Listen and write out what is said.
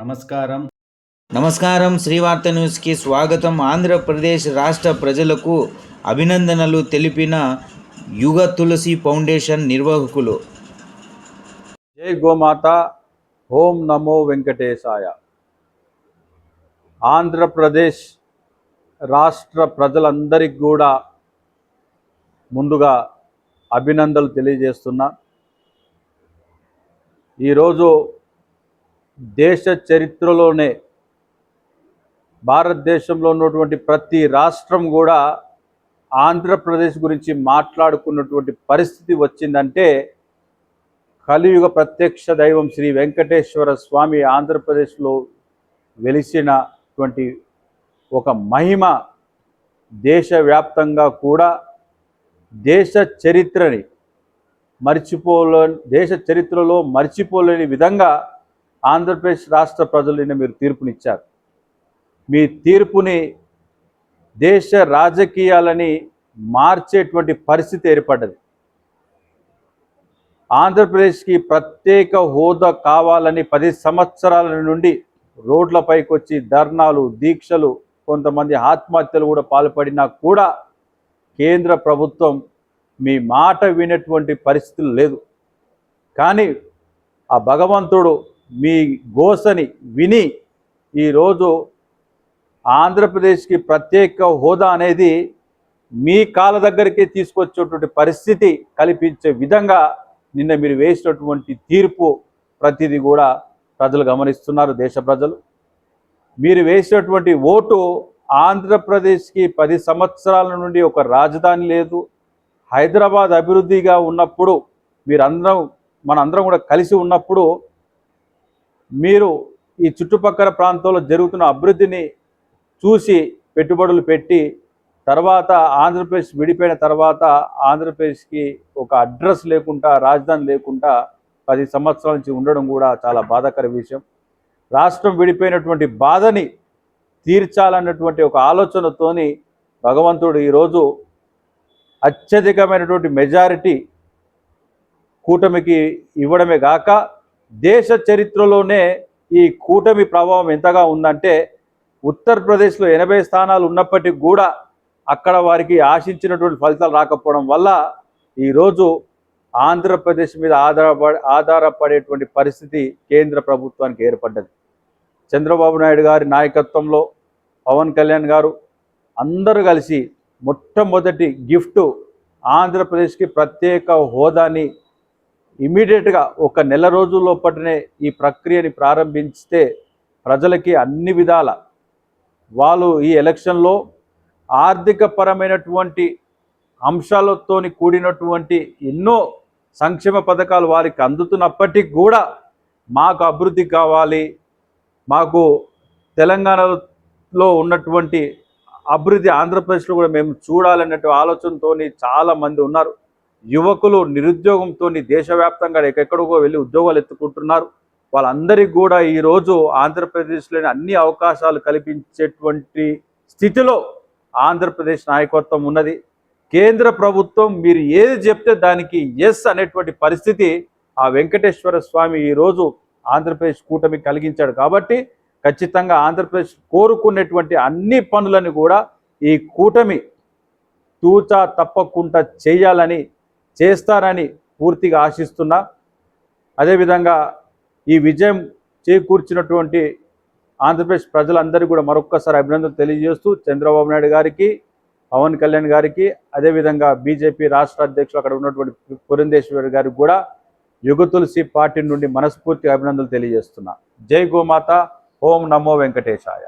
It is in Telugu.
నమస్కారం. నమస్కారం. శ్రీవార్త న్యూస్కి స్వాగతం. ఆంధ్రప్రదేశ్ రాష్ట్ర ప్రజలకు అభినందనలు తెలిపిన యుగ తులసి ఫౌండేషన్ నిర్వాహకులు. జై గోమాత. ఓం నమో వెంకటేశాయ. ఆంధ్రప్రదేశ్ రాష్ట్ర ప్రజలందరికీ కూడా ముందుగా అభినందనలు తెలియజేస్తున్నా. ఈరోజు దేశ చరిత్రలోనే భారతదేశంలో ఉన్నటువంటి ప్రతి రాష్ట్రం కూడా ఆంధ్రప్రదేశ్ గురించి మాట్లాడుకున్నటువంటి పరిస్థితి వచ్చిందంటే కలియుగ ప్రత్యక్ష దైవం శ్రీ వెంకటేశ్వర స్వామి ఆంధ్రప్రదేశ్లో వెలిసినటువంటి ఒక మహిమ దేశవ్యాప్తంగా కూడా దేశ చరిత్రలో మర్చిపోలేని విధంగా ఆంధ్రప్రదేశ్ రాష్ట్ర ప్రజలు నిన్న మీరు తీర్పునిచ్చారు. మీ తీర్పుని దేశ రాజకీయాలని మార్చేటువంటి పరిస్థితి ఏర్పడ్డది. ఆంధ్రప్రదేశ్కి ప్రత్యేక హోదా కావాలని 10 సంవత్సరాల నుండి రోడ్లపైకి వచ్చి ధర్నాలు, దీక్షలు, కొంతమంది ఆత్మహత్యలు కూడా పాల్పడినా కూడా కేంద్ర ప్రభుత్వం మీ మాట వినేటువంటి పరిస్థితులు లేదు. కానీ ఆ భగవంతుడు మీ గోసని విని ఈరోజు ఆంధ్రప్రదేశ్కి ప్రత్యేక హోదా అనేది మీ కాళ్ళ దగ్గరికి తీసుకొచ్చేటువంటి పరిస్థితి కల్పించే విధంగా నిన్న మీరు వేసినటువంటి తీర్పు ప్రతిదీ కూడా ప్రజలు గమనిస్తున్నారు. దేశ ప్రజలు మీరు వేసినటువంటి ఓటు ఆంధ్రప్రదేశ్కి 10 సంవత్సరాల నుండి ఒక రాజధాని లేదు, హైదరాబాద్ అభివృద్ధిగా ఉన్నప్పుడు మనందరం కూడా కలిసి ఉన్నప్పుడు మీరు ఈ చుట్టుపక్కల ప్రాంతాల్లో జరుగుతున్న అభివృద్ధిని చూసి పెట్టుబడులు పెట్టి తర్వాత ఆంధ్రప్రదేశ్ విడిపోయిన తర్వాత ఆంధ్రప్రదేశ్కి ఒక అడ్రస్ లేకుండా, రాజధాని లేకుండా 10 సంవత్సరాల నుంచి ఉండడం కూడా చాలా బాధాకర విషయం. రాష్ట్రం విడిపోయినటువంటి బాధని తీర్చాలన్నటువంటి ఒక ఆలోచనతోని భగవంతుడు ఈరోజు అత్యధికమైనటువంటి మెజారిటీ కూటమికి ఇవ్వడమే గాక దేశ చరిత్రలోనే ఈ కూటమి ప్రభావం ఎంతగా ఉందంటే ఉత్తరప్రదేశ్లో 80 స్థానాలు ఉన్నప్పటికీ కూడా అక్కడ వారికి ఆశించినటువంటి ఫలితాలు రాకపోవడం వల్ల ఈరోజు ఆంధ్రప్రదేశ్ మీద ఆధారపడేటువంటి పరిస్థితి కేంద్ర ప్రభుత్వానికి ఏర్పడ్డది. చంద్రబాబు నాయుడు గారి నాయకత్వంలో పవన్ కళ్యాణ్ గారు అందరూ కలిసి మొట్టమొదటి గిఫ్ట్ ఆంధ్రప్రదేశ్కి ప్రత్యేక హోదాని ఇమీడియట్గా ఒక నెల రోజుల్లోపటినే ఈ ప్రక్రియని ప్రారంభిస్తే ప్రజలకి అన్ని విధాల వాళ్ళు ఈ ఎలక్షన్లో ఆర్థిక పరమైనటువంటి అంశాలతోని కూడినటువంటి ఎన్నో సంక్షేమ పథకాలు వారికి అందుతున్నప్పటికీ కూడా మాకు అభివృద్ధి కావాలి, మాకు తెలంగాణలో ఉన్నటువంటి అభివృద్ధి ఆంధ్రప్రదేశ్లో కూడా మేము చూడాలన్నట్టు ఆలోచనతో చాలామంది ఉన్నారు. యువకులు నిరుద్యోగంతో దేశవ్యాప్తంగా ఎక్కడెక్కడికో వెళ్ళి ఉద్యోగాలు ఎత్తుకుంటున్నారు. వాళ్ళందరికీ కూడా ఈరోజు ఆంధ్రప్రదేశ్లోని అన్ని అవకాశాలు కల్పించేటువంటి స్థితిలో ఆంధ్రప్రదేశ్ నాయకత్వం ఉన్నది. కేంద్ర ప్రభుత్వం మీరు ఏది చెప్తే దానికి ఎస్ అనేటువంటి పరిస్థితి ఆ వెంకటేశ్వర స్వామి ఈరోజు ఆంధ్రప్రదేశ్ కూటమి కలిగించాడు. కాబట్టి ఖచ్చితంగా ఆంధ్రప్రదేశ్ కోరుకునేటువంటి అన్ని పనులను కూడా ఈ కూటమి తూచా తప్పకుండా చేస్తారని పూర్తిగా ఆశిస్తున్నా. అదేవిధంగా ఈ విజయం చేకూర్చినటువంటి ఆంధ్రప్రదేశ్ ప్రజలందరికీ కూడా మరొక్కసారి అభినందనలు తెలియజేస్తూ చంద్రబాబు నాయుడు గారికి, పవన్ కళ్యాణ్ గారికి, అదేవిధంగా బీజేపీ రాష్ట్ర అధ్యక్షులు అక్కడ ఉన్నటువంటి పురంధేశ్వరి గారికి కూడా యుగ తులసి పార్టీ నుండి మనస్ఫూర్తిగా అభినందనలు తెలియజేస్తున్నా. జై గోమాత. ఓం నమో వెంకటేశాయ.